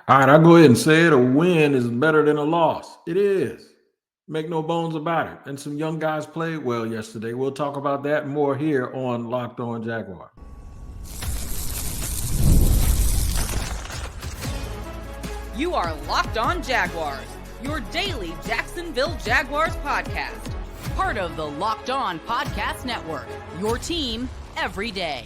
All right, I'll go ahead and say it. A win is better than a loss. It is. Make no bones about it. And some young guys played well yesterday. We'll talk about that and more here on Locked On Jaguar. You are Locked On Jaguars, your daily Jacksonville Jaguars podcast. Part of the Locked On Podcast Network, your team every day.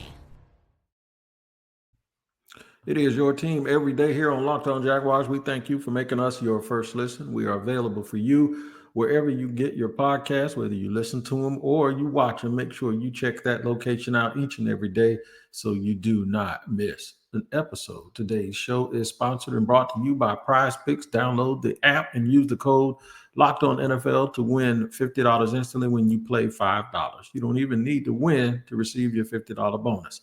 It is your team every day here on Locked On Jaguars. We thank you for making us your first listen. We are available for you wherever you get your podcasts, whether you listen to them or you watch them. Make sure you check that location out each and every day so you do not miss an episode. Today's show is sponsored and brought to you by Prize Picks. Download the app and use the code LOCKEDONNFL to win $50 instantly when you play $5. You don't even need to win to receive your $50 bonus.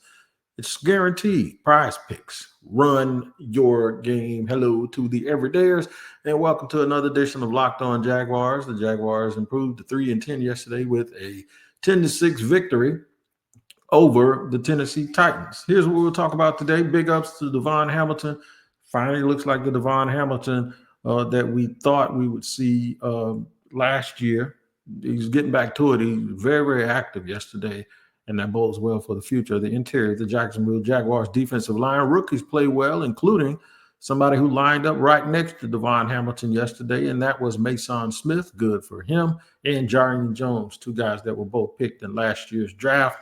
It's guaranteed. Prize Picks. Run your game. Hello to the everydayers, and welcome to another edition of Locked On Jaguars. The Jaguars improved to 3-10 yesterday with a 10-6 victory over the Tennessee Titans. Here's what we'll talk about today. Big ups to Devon Hamilton. Finally looks like the Devon Hamilton that we thought we would see last year. He's getting back to it. He's very, very active yesterday, and that bodes well for the future of the interior of the Jacksonville Jaguars defensive line. Rookies play well, including somebody who lined up right next to Devon Hamilton yesterday, and that was Maason Smith. Good for him. And Jarrian Jones, two guys that were both picked in last year's draft.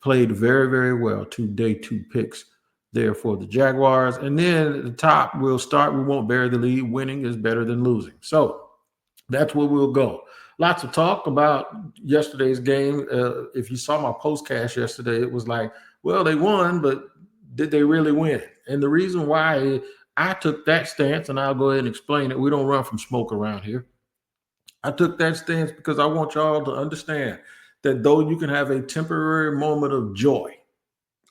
Played very, very well. 2 day 2 picks there for the Jaguars. And then at the top, we'll start. We won't bury the lead. Winning is better than losing. So that's where we'll go. Lots of talk about yesterday's game. If you saw my postcast yesterday, it was like, well, they won, but did they really win? And the reason why I took that stance, and I'll go ahead and explain it. We don't run from smoke around here. I took that stance because I want y'all to understand that though you can have a temporary moment of joy,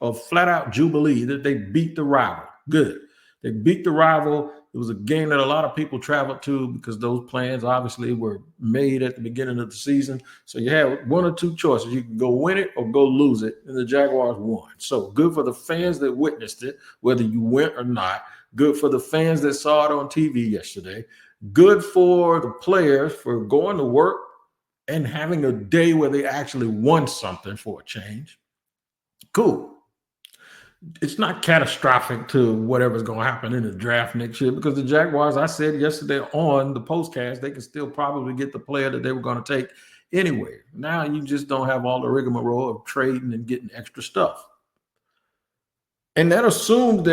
of flat-out jubilee, that they beat the rival. Good. They beat the rival. It was a game that a lot of people traveled to because those plans obviously were made at the beginning of the season. So you had one or two choices. You can go win it or go lose it, and the Jaguars won. So good for the fans that witnessed it, whether you went or not. Good for the fans that saw it on TV yesterday. Good for the players for going to work and having a day where they actually won something for a change. Cool. It's not catastrophic to whatever's going to happen in the draft next year because the Jaguars, I said yesterday on the postcast, they can still probably get the player that they were going to take anyway. Now you just don't have all the rigmarole of trading and getting extra stuff. And that assumes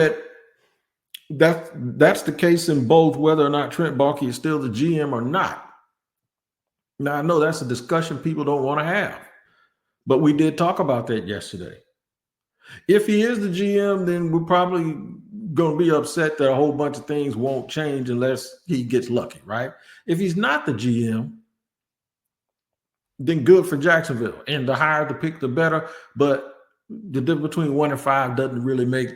that's the case in both, whether or not Trent Balky is still the GM or not. Now, I know that's a discussion people don't want to have, but we did talk about that yesterday. If he is the GM, then we're probably going to be upset that a whole bunch of things won't change unless he gets lucky, right? If he's not the GM, then good for Jacksonville. And the higher the pick, the better. But the difference between 1 and 5 doesn't really make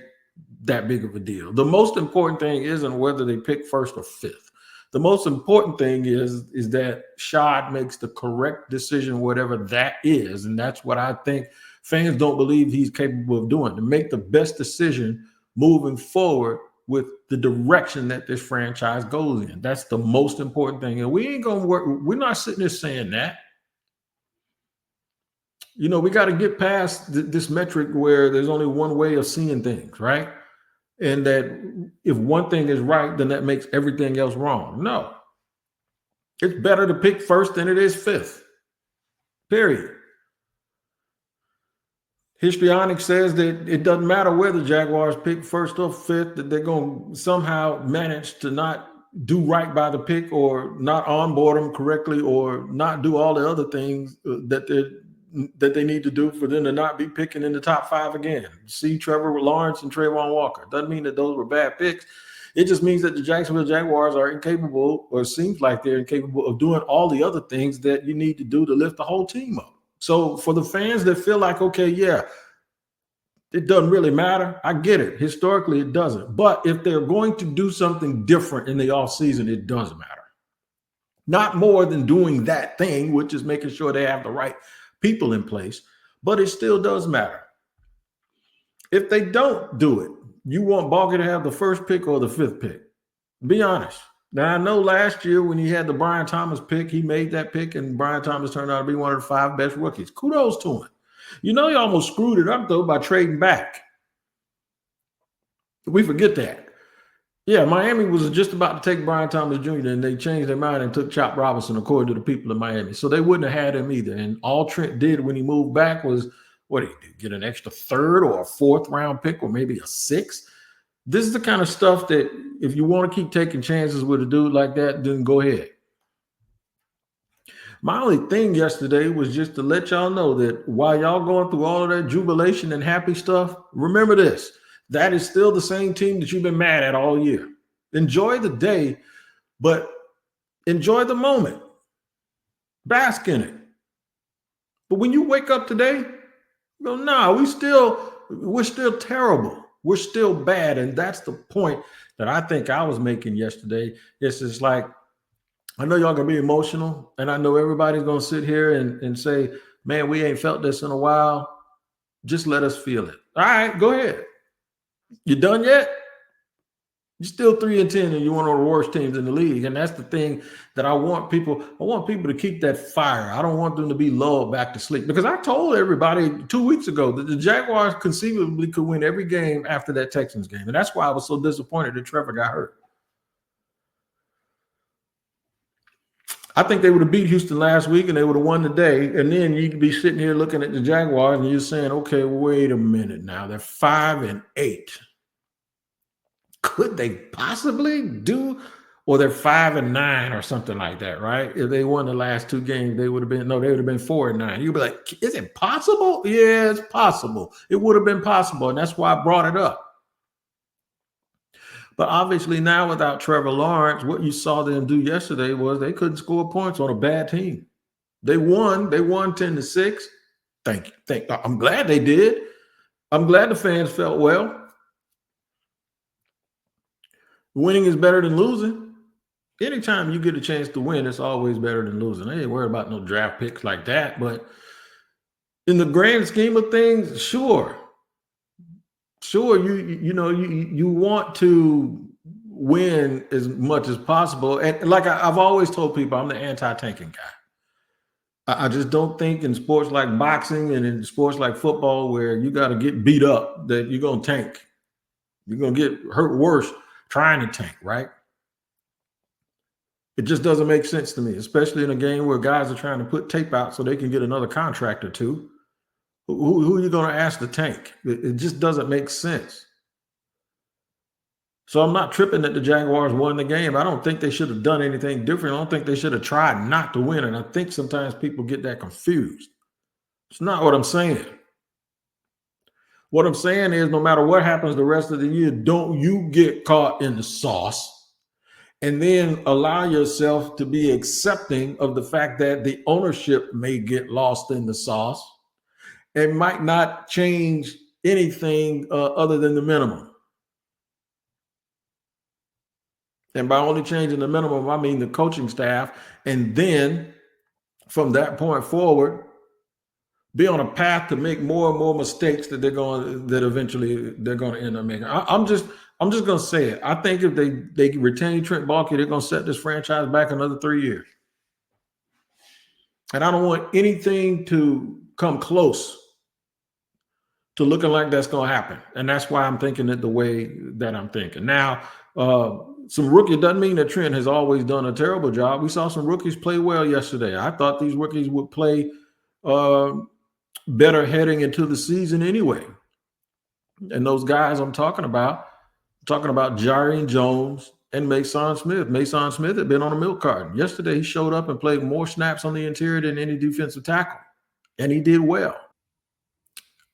that big of a deal. The most important thing isn't whether they pick first or fifth. The most important thing is that Shad makes the correct decision, whatever that is. And that's what I think fans don't believe he's capable of doing, to make the best decision moving forward with the direction that this franchise goes in. That's the most important thing. And we ain't going to work. We're not sitting there saying that. You know, we got to get past this metric where there's only one way of seeing things, right? And that if one thing is right, then that makes everything else wrong. No. It's better to pick first than it is fifth. Period. Histrionics says that it doesn't matter whether Jaguars pick first or fifth, that they're going to somehow manage to not do right by the pick or not onboard them correctly or not do all the other things that they need to do for them to not be picking in the top 5 again. See Trevor Lawrence and Trayvon Walker. Doesn't mean that those were bad picks. It just means that the Jacksonville Jaguars are incapable, or seems like they're incapable, of doing all the other things that you need to do to lift the whole team up. So for the fans that feel like, okay, yeah, it doesn't really matter, I get it. Historically, it doesn't. But if they're going to do something different in the offseason, it does matter. Not more than doing that thing, which is making sure they have the right people in place, but it still does matter. If they don't do it, you want Balky to have the first pick or the 5th pick. Be honest. Now, I know last year when he had the Brian Thomas pick, he made that pick, and Brian Thomas turned out to be one of the 5 best rookies. Kudos to him. You know, he almost screwed it up, though, by trading back. We forget that. Yeah, Miami was just about to take Brian Thomas Jr., and they changed their mind and took Chop Robinson, according to the people in Miami. So they wouldn't have had him either. And all Trent did when he moved back was, what did he do? Get an extra 3rd or a 4th round pick or maybe a 6th? This is the kind of stuff that if you want to keep taking chances with a dude like that, then go ahead. My only thing yesterday was just to let y'all know that while y'all going through all of that jubilation and happy stuff, remember this. That is still the same team that you've been mad at all year. Enjoy the day, but enjoy the moment. Bask in it. But when you wake up today, you go, nah, we're still terrible. We're still bad. And that's the point that I think I was making yesterday. It's just like, I know y'all gonna be emotional, and I know everybody's gonna sit here and say, man, we ain't felt this in a while. Just let us feel it. All right, go ahead. You done yet? You're still 3-10, and you're one of the worst teams in the league. And that's the thing that I want people to keep that fire. I don't want them to be lulled back to sleep. Because I told everybody 2 weeks ago that the Jaguars conceivably could win every game after that Texans game. And that's why I was so disappointed that Trevor got hurt. I think they would have beat Houston last week and they would have won today. And then you'd be sitting here looking at the Jaguars and you're saying, okay, wait a minute now. They're 5-8. Could they possibly do, or they're 5-9 or something like that, right? If they won the last 2 games, they would have been 4-9. You'd be like, is it possible? Yeah, it's possible. It would have been possible. And that's why I brought it up. But obviously now without Trevor Lawrence, what you saw them do yesterday was they couldn't score points on a bad team. They won 10-6. Thank you. I'm glad they did. I'm glad the fans felt well. Winning is better than losing. Anytime you get a chance to win, it's always better than losing. I ain't worried about no draft picks like that. But in the grand scheme of things, sure, you want to win as much as possible. And like I've always told people, I'm the anti-tanking guy. I just don't think in sports like boxing and in sports like football where you got to get beat up that you're going to tank. You're going to get hurt worse trying to tank, right? It just doesn't make sense to me, especially in a game where guys are trying to put tape out so they can get another contract or two. Who are you going to ask to tank? It just doesn't make sense. So I'm not tripping that the Jaguars won the game. I don't think they should have done anything different. I don't think they should have tried not to win. And I think sometimes people get that confused. It's not what I'm saying. What I'm saying is no matter what happens the rest of the year, don't you get caught in the sauce and then allow yourself to be accepting of the fact that the ownership may get lost in the sauce and might not change anything other than the minimum. And by only changing the minimum, I mean the coaching staff. And then from that point forward, be on a path to make more and more mistakes that eventually they're going to end up making. I'm just going to say it. I think if they retain Trent Balky, they're going to set this franchise back another 3 years. And I don't want anything to come close to looking like that's going to happen. And that's why I'm thinking it the way that I'm thinking. Now, some rookie doesn't mean that Trent has always done a terrible job. We saw some rookies play well yesterday. I thought these rookies would play better heading into the season anyway. And those guys I'm talking about Jarrian Jones and Maason Smith. Maason Smith had been on a milk carton. Yesterday, he showed up and played more snaps on the interior than any defensive tackle. And he did well.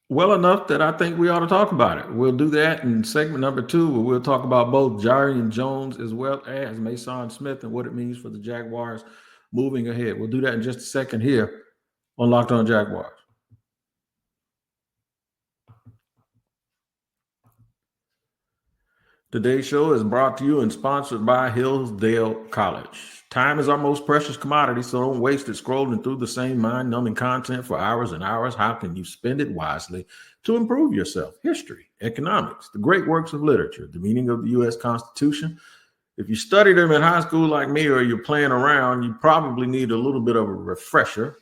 Well enough that I think we ought to talk about it. We'll do that in segment number 2, where we'll talk about both Jarrian Jones as well as Maason Smith and what it means for the Jaguars moving ahead. We'll do that in just a second here on Locked On Jaguars. Today's show is brought to you and sponsored by Hillsdale College. Time is our most precious commodity, so don't waste it scrolling through the same mind-numbing content for hours and hours. How can you spend it wisely to improve yourself? History, economics, the great works of literature, the meaning of the U.S. Constitution, If you studied them in high school like me, or you're playing around, you probably need a little bit of a refresher.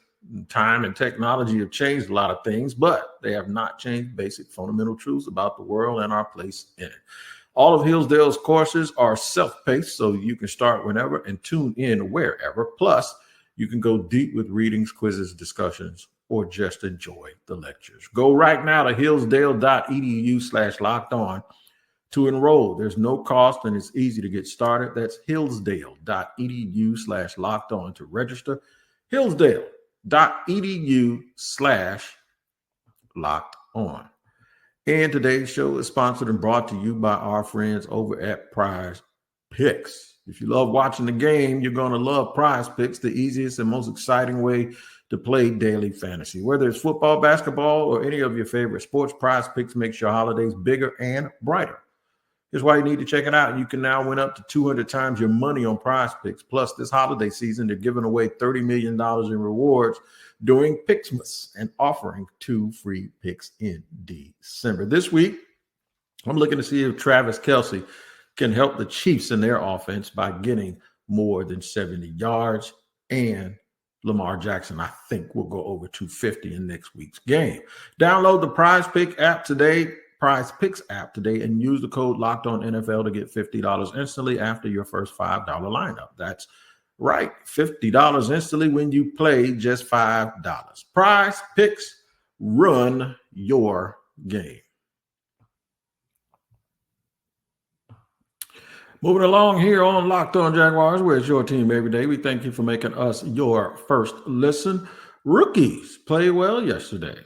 Time and technology have changed a lot of things, but they have not changed basic fundamental truths about the world and our place in it. All of Hillsdale's courses are self-paced, so you can start whenever and tune in wherever. Plus, you can go deep with readings, quizzes, discussions, or just enjoy the lectures. Go right now to hillsdale.edu/lockedon to enroll. There's no cost and it's easy to get started. That's hillsdale.edu/lockedon to register. hillsdale.edu/lockedon. And today's show is sponsored and brought to you by our friends over at Prize Picks. If you love watching the game, you're going to love Prize Picks, the easiest and most exciting way to play daily fantasy. Whether it's football, basketball, or any of your favorite sports, Prize Picks makes your holidays bigger and brighter. Here's why you need to check it out. You can now win up to 200 times your money on Prize Picks. Plus, this holiday season, they're giving away $30 million in rewards during Pixmas and offering 2 free picks in December. This week, I'm looking to see if Travis Kelce can help the Chiefs in their offense by getting more than 70 yards. And Lamar Jackson, I think, will go over 250 in next week's game. Download the Prize Picks app today, and use the code LOCKEDONNFL to get $50 instantly after your first $5 lineup. That's right, $50 instantly when you play just $5. Prize Picks, run your game. Moving along here on Locked On Jaguars, where it's your team every day. We thank you for making us your first listen. Rookies played well yesterday.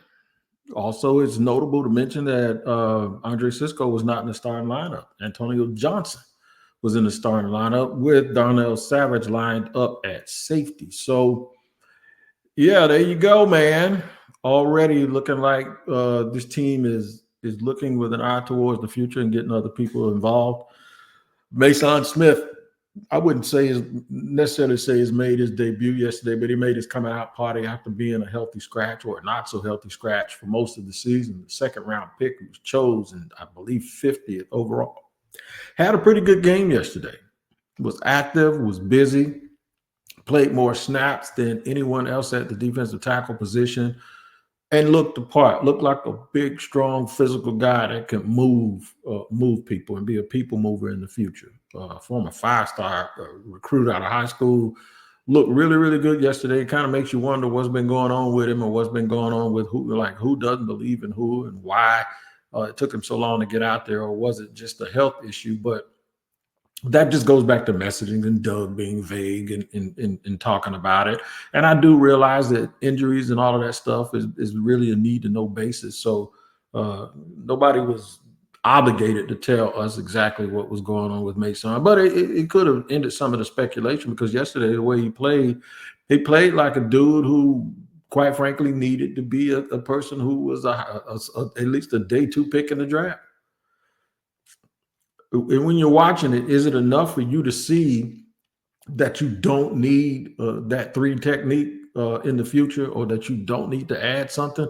Also, it's notable to mention that Andre Cisco was not in the starting lineup. Antonio Johnson was in the starting lineup with Darnell Savage lined up at safety. So, yeah, there you go, man. Already looking like this team is looking with an eye towards the future and getting other people involved. Maason Smith, I wouldn't necessarily say he's made his debut yesterday, but he made his coming out party after being a healthy scratch or a not so healthy scratch for most of the season. The second round pick was chosen, I believe, 50th overall. Had a pretty good game yesterday. Was active, was busy, played more snaps than anyone else at the defensive tackle position, and looked the part. Looked like a big, strong, physical guy that can move people and be a people mover in the future. Former 5-star recruit out of high school. Looked really, really good yesterday. It kind of makes you wonder what's been going on with him or what's been going on with who doesn't believe in who and why it took him so long to get out there, or was it just a health issue? But that just goes back to messaging and Doug being vague and talking about it. And I do realize that injuries and all of that stuff is really a need to know basis. So nobody was obligated to tell us exactly what was going on with Maason, but it could have ended some of the speculation, because yesterday, the way he played like a dude who, quite frankly, needed to be a person who was at least a day 2 pick in the draft. And when you're watching it, is it enough for you to see that you don't need that 3 technique in the future, or that you don't need to add something?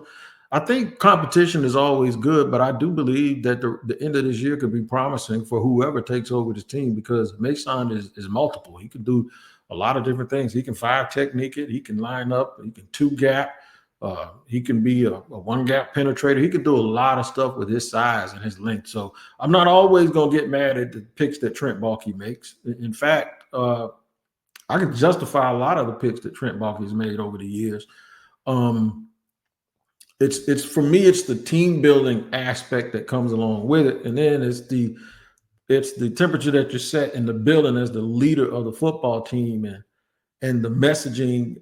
I think competition is always good, but I do believe that the end of this year could be promising for whoever takes over this team, because Maason is multiple. He can do a lot of different things. He can 5 technique it. He can line up. He can 2 gap. He can be a 1 gap penetrator. He can do a lot of stuff with his size and his length. So I'm not always going to get mad at the picks that Trent Balky makes. In fact, I can justify a lot of the picks that Trent Balky's made over the years. It's for me, it's the team building aspect that comes along with it, and then it's the temperature that you set in the building as the leader of the football team, and the messaging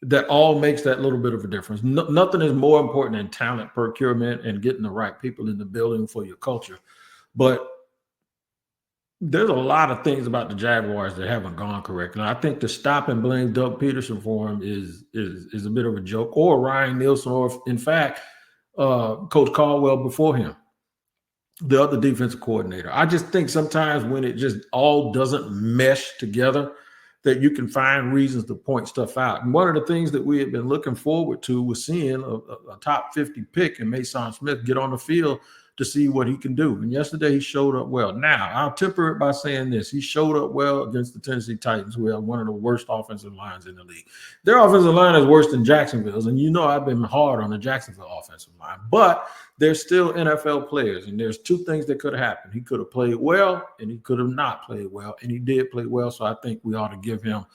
that all makes that little bit of a difference. Nothing is more important than talent procurement and getting the right people in the building for your culture. But there's a lot of things about the Jaguars that haven't gone correctly. And I think to stop and blame Doug Peterson for him is a bit of a joke, or Ryan Nielsen, or in fact, Coach Caldwell before him, the other defensive coordinator. I just think sometimes when it just all doesn't mesh together, that you can find reasons to point stuff out. And one of the things that we had been looking forward to was seeing a top 50 pick in Maason Smith get on the field to see what he can do. And yesterday he showed up well. Now, I'll temper it by saying this. He showed up well against the Tennessee Titans, who have one of the worst offensive lines in the league. Their offensive line is worse than Jacksonville's, and you know I've been hard on the Jacksonville offensive line. But they're still NFL players, and there's two things that could have happened. He could have played well, and he could have not played well, and he did play well, so I think we ought to give him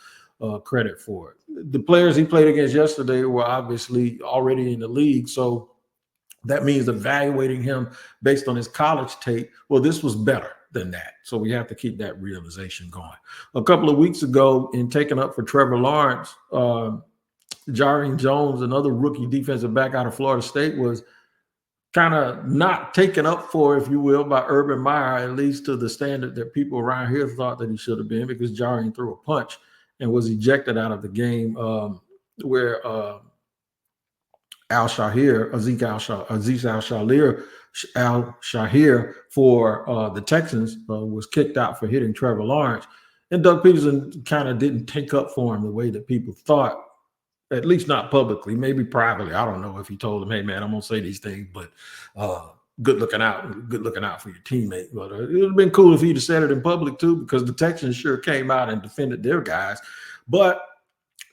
credit for it. The players he played against yesterday were obviously already in the league, so that means evaluating him based on his college tape, well, this was better than that. So we have to keep that realization going. A couple of weeks ago, in taking up for Trevor Lawrence, Jarrian Jones, another rookie defensive back out of Florida State, was kind of not taken up for, if you will, by Urban Meyer, at least to the standard that people around here thought that he should have been, because Jarrian threw a punch and was ejected out of the game where Aziz Al-Shahir for the Texans was kicked out for hitting Trevor Lawrence. And Doug Peterson kind of didn't take up for him the way that people thought, at least not publicly, maybe privately. I don't know if he told him, hey, man, I'm going to say these things, but good looking out for your teammate. But it would have been cool if he'd have said it in public too, because the Texans sure came out and defended their guys. But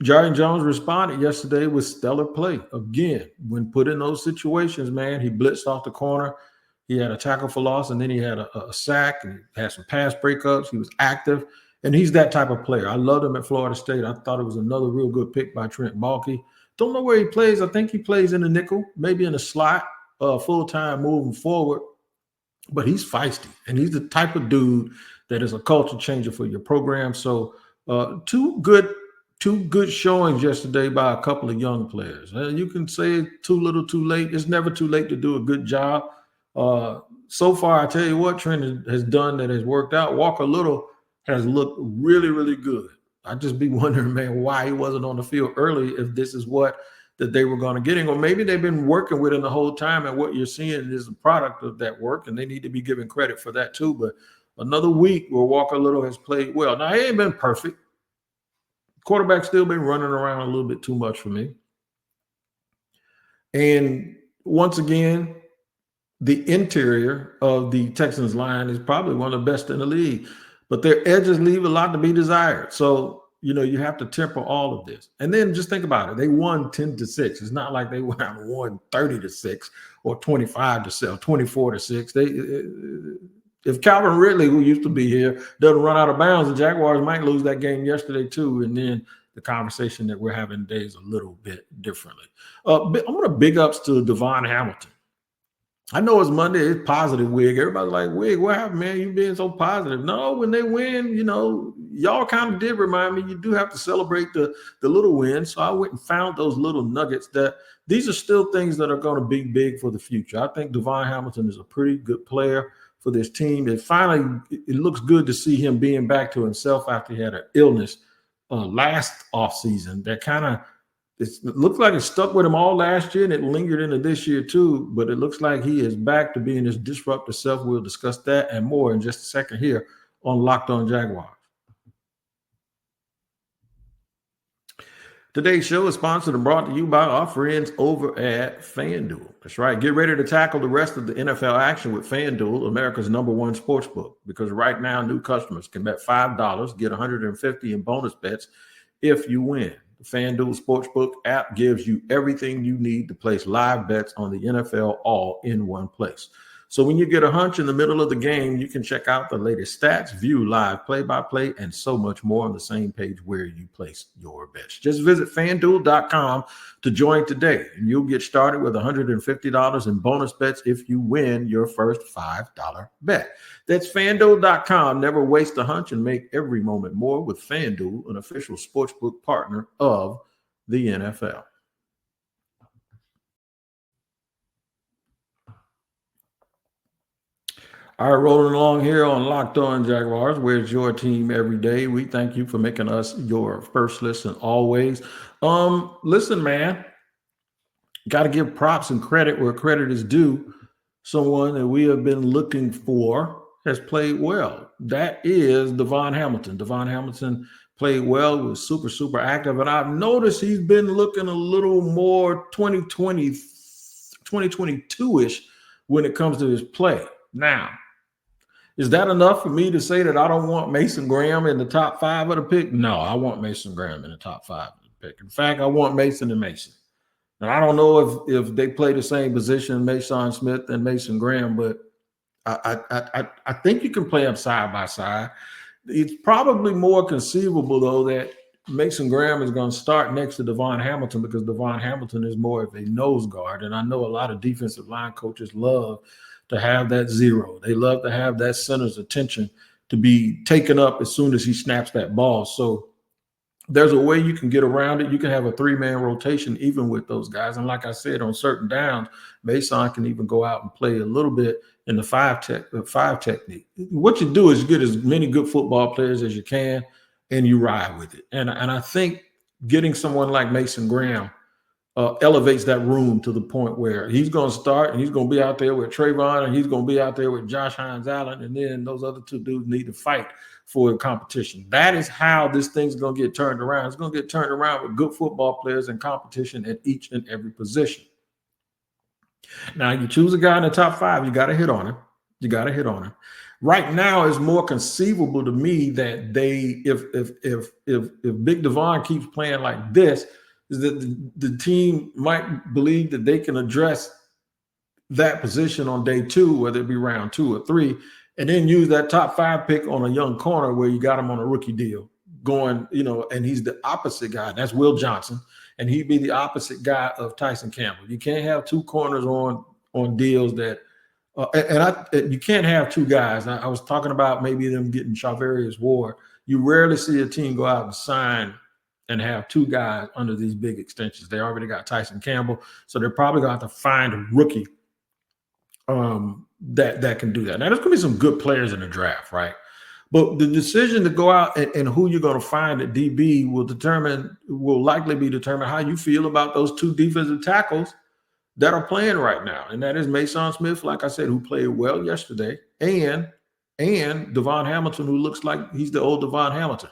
Jarrian Jones responded yesterday with stellar play. Again, when put in those situations, man, he blitzed off the corner. He had a tackle for loss, and then he had a sack, and he had some pass breakups. He was active, and he's that type of player. I loved him at Florida State. I thought it was another real good pick by Trent Balky. Don't know where he plays. I think he plays in the nickel, maybe in the slot, full-time moving forward. But he's feisty, and he's the type of dude that is a culture changer for your program. So two good showings yesterday by a couple of young players. You can say too little, too late. It's never too late to do a good job. So far, I tell you what Trent has done that has worked out. Walker Little has looked really, really good. I just be wondering, man, why he wasn't on the field early if this is what that they were going to get him. Or maybe they've been working with him the whole time, and what you're seeing is a product of that work, and they need to be given credit for that too. But another week where Walker Little has played well. Now, he ain't been perfect. Quarterback still been running around a little bit too much for me. And once again, the interior of the Texans line is probably one of the best in the league, but their edges leave a lot to be desired. So, you know, you have to temper all of this. And then just think about it. They won 10-6. It's not like they went out and won 30-6 or 25-6, 24-6. If Calvin Ridley, who used to be here, doesn't run out of bounds, the Jaguars might lose that game yesterday too. And then the conversation that we're having today is a little bit differently. I'm going to big ups to Devon Hamilton. I know it's Monday. It's positive, Wig. Everybody's like, Wig, what happened, man? You being so positive. No, when they win, you know, y'all kind of did remind me you do have to celebrate the little wins. So I went and found those little nuggets that these are still things that are going to be big for the future. I think Devon Hamilton is a pretty good player for this team. And finally, it looks good to see him being back to himself after he had an illness last offseason that kind of, it looks like it stuck with him all last year and it lingered into this year too, but it looks like he is back to being his disruptive self. We'll discuss that and more in just a second here on Locked On Jaguars. Today's show is sponsored and brought to you by our friends over at FanDuel. That's right. Get ready to tackle the rest of the NFL action with FanDuel, America's #1 sportsbook, because right now new customers can bet $5, get $150 in bonus bets if you win. The FanDuel Sportsbook app gives you everything you need to place live bets on the NFL all in one place. So when you get a hunch in the middle of the game, you can check out the latest stats, view live play-by-play, and so much more on the same page where you place your bets. Just visit FanDuel.com to join today, and you'll get started with $150 in bonus bets if you win your first $5 bet. That's FanDuel.com. Never waste a hunch and make every moment more with FanDuel, an official sportsbook partner of the NFL. All right, rolling along here on Locked On Jaguars, where's your team every day. We thank you for making us your first listen always. Listen, man, got to give props and credit where credit is due. Someone that we have been looking for has played well. That is Devon Hamilton. Devon Hamilton played well, was super, super active. And I've noticed he's been looking a little more 2022-ish when it comes to his play. Now, is that enough for me to say that I don't want Maason Graham in the top 5 of the pick? No, I want Maason Graham in the top 5 of the pick. In fact, I want Maason and Maason. And I don't know if they play the same position, Maason Smith and Maason Graham, but I think you can play them side by side. It's probably more conceivable, though, that Maason Graham is going to start next to Devon Hamilton because Devon Hamilton is more of a nose guard. And I know a lot of defensive line coaches love to have that zero. They love to have that center's attention to be taken up as soon as he snaps that ball. So there's a way you can get around it. You can have a 3-man rotation even with those guys. And like I said, on certain downs, Maason can even go out and play a little bit in the 5 technique. What you do is you get as many good football players as you can, and you ride with it. And I think getting someone like Maason Graham elevates that room to the point where he's going to start and he's going to be out there with Trayvon and he's going to be out there with Josh Hines-Allen, and then those other 2 dudes need to fight for a competition. That is how this thing's going to get turned around. It's going to get turned around with good football players and competition at each and every position. Now, you choose a guy in the top 5, you got to hit on him. You got to hit on him. Right now, it's more conceivable to me that if Big Devon keeps playing like this, is that the team might believe that they can address that position on day 2, whether it be round 2 or 3, and then use that top 5 pick on a young corner where you got him on a rookie deal going, and he's the opposite guy. That's Will Johnson, and he'd be the opposite guy of Tyson Campbell. You can't have 2 corners on deals that you can't have 2 guys. I was talking about maybe them getting Charvarius Ward. You rarely see a team go out and sign and have 2 guys under these big extensions. They already got Tyson Campbell, so they're probably going to have to find a rookie that can do that. Now, there's going to be some good players in the draft, right? But the decision to go out and who you're going to find at DB will likely be determined how you feel about those 2 defensive tackles that are playing right now. And that is Maason Smith, like I said, who played well yesterday, and Devon Hamilton, who looks like he's the old Devon Hamilton.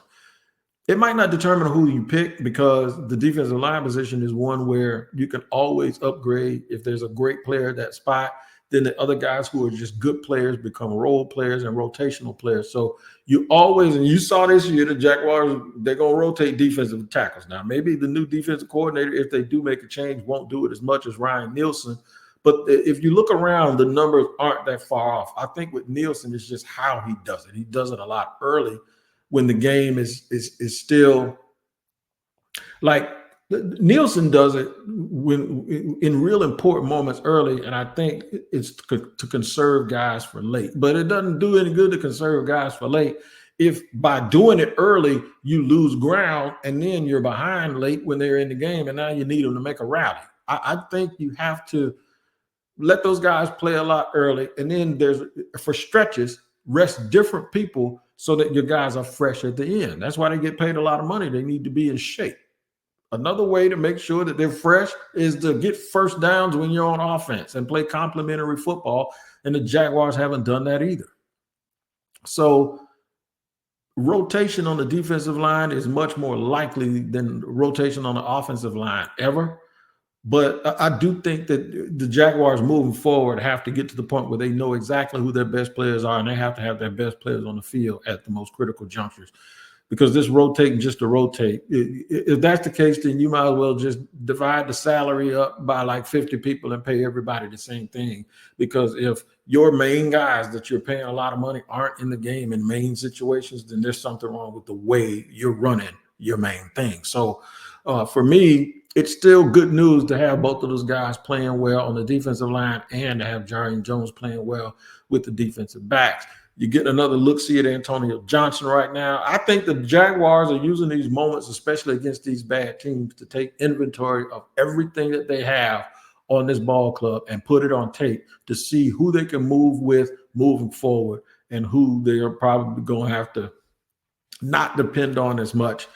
It might not determine who you pick because the defensive line position is one where you can always upgrade. If there's a great player at that spot, then the other guys who are just good players become role players and rotational players. So you always, and you saw this year, the Jaguars, they're going to rotate defensive tackles. Now, maybe the new defensive coordinator, if they do make a change, won't do it as much as Ryan Nielsen. But if you look around, the numbers aren't that far off. I think with Nielsen, it's just how he does it. He does it a lot early when the game is still like Nielsen does it when in real important moments early, and I think it's to conserve guys for late. But it doesn't do any good to conserve guys for late if by doing it early you lose ground and then you're behind late when they're in the game, and now you need them to make a rally. I think you have to let those guys play a lot early, and then there's for stretches rest different people so that your guys are fresh at the end. That's why they get paid a lot of money. They need to be in shape. Another way to make sure that they're fresh is to get first downs when you're on offense and play complementary football, and the Jaguars haven't done that either. So rotation on the defensive line is much more likely than rotation on the offensive line ever. But I do think that the Jaguars moving forward have to get to the point where they know exactly who their best players are, and they have to have their best players on the field at the most critical junctures. Because this rotating just to rotate, if that's the case, then you might as well just divide the salary up by like 50 people and pay everybody the same thing. Because if your main guys that you're paying a lot of money aren't in the game in main situations, then there's something wrong with the way you're running your main thing. So for me, it's still good news to have both of those guys playing well on the defensive line and to have Jarrian Jones playing well with the defensive backs. You get another look-see at Antonio Johnson right now. I think the Jaguars are using these moments, especially against these bad teams, to take inventory of everything that they have on this ball club and put it on tape to see who they can move with moving forward and who they are probably going to have to not depend on as much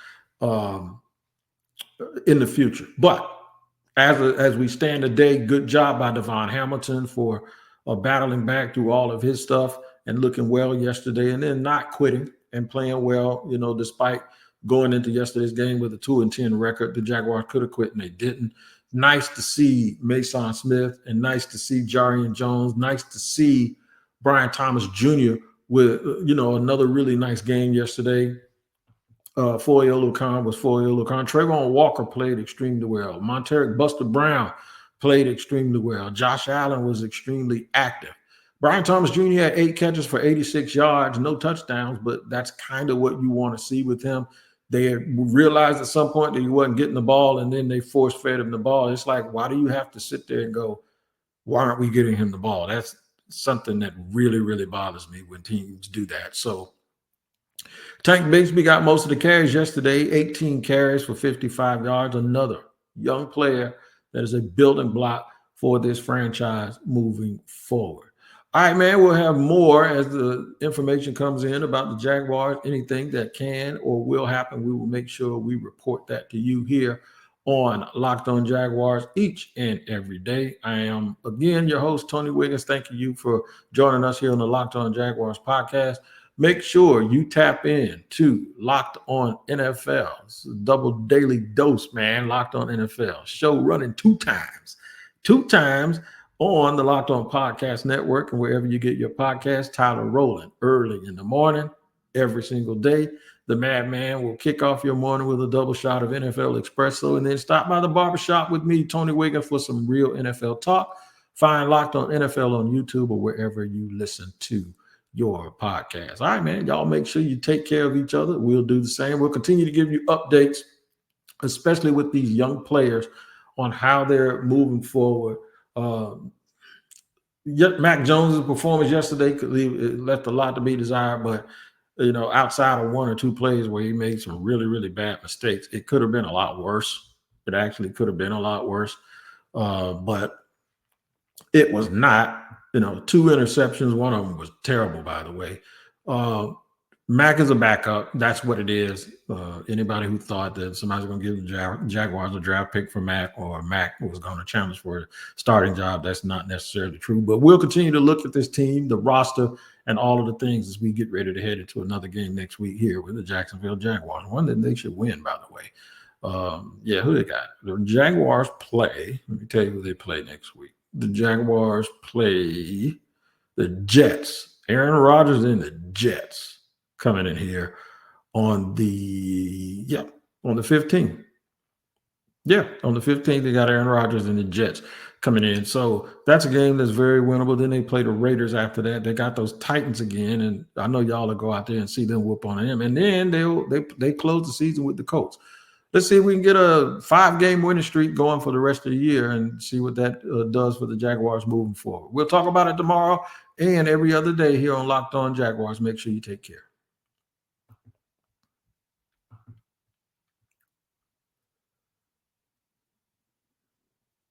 in the future. But as we stand today, good job by Devon Hamilton for battling back through all of his stuff and looking well yesterday, and then not quitting and playing well, despite going into yesterday's game with a 2-10 record. The Jaguars could have quit and they didn't. nice to see Maason Smith and nice to see Jarrian Jones. Nice to see Brian Thomas Jr. with, another really nice game yesterday. Foyo Lucan was Foyo Lucan. Trayvon Walker played extremely well. Monteric Buster Brown played extremely well. Josh Allen was extremely active. Brian Thomas Jr. had 8 catches for 86 yards, no touchdowns, but that's kind of what you want to see with him. They realized at some point that he wasn't getting the ball, and then they force-fed him the ball. It's like, why do you have to sit there and go, why aren't we getting him the ball? That's something that really, really bothers me when teams do that. So Tank Bigsby got most of the carries yesterday, 18 carries for 55 yards, another young player that is a building block for this franchise moving forward. All right, man, we'll have more as the information comes in about the Jaguars. Anything that can or will happen, we will make sure we report that to you here on Locked On Jaguars each and every day. I am, again, your host, Tony Wiggins. Thank you for joining us here on the Locked On Jaguars podcast. Make sure you tap in to Locked On NFL. It's a double daily dose, man. Locked On NFL. Show running 2 times on the Locked On Podcast Network and wherever you get your podcast. Tyler rolling early in the morning, every single day. The Madman will kick off your morning with a double shot of NFL Espresso, and then stop by the barbershop with me, Tony Wiggins, for some real NFL talk. Find Locked On NFL on YouTube or wherever you listen to your podcast. All right, man, y'all make sure you take care of each other. We'll do the same. We'll continue to give you updates, especially with these young players, on how they're moving forward. Mac Jones' performance yesterday left a lot to be desired, but outside of 1 or 2 plays where he made some really, really bad mistakes, it could have been a lot worse. It actually could have been a lot worse, but it was not. 2 interceptions. One of them was terrible, by the way. Mac is a backup. That's what it is. Anybody who thought that somebody's going to give the Jaguars a draft pick for Mac, or Mac was going to challenge for a starting job, that's not necessarily true. But we'll continue to look at this team, the roster, and all of the things as we get ready to head into another game next week here with the Jacksonville Jaguars. One that they should win, by the way. Who they got? The Jaguars play. Let me tell you who they play next week. The Jaguars play the Jets. Aaron Rodgers and the Jets coming in here on the 15th. Yeah, on the 15th, they got Aaron Rodgers and the Jets coming in. So that's a game that's very winnable. Then they play the Raiders after that. They got those Titans again, and I know y'all will go out there and see them whoop on them. And then they close the season with the Colts. Let's see if we can get a 5-game winning streak going for the rest of the year and see what that does for the Jaguars moving forward. We'll talk about it tomorrow and every other day here on Locked On Jaguars. Make sure you take care.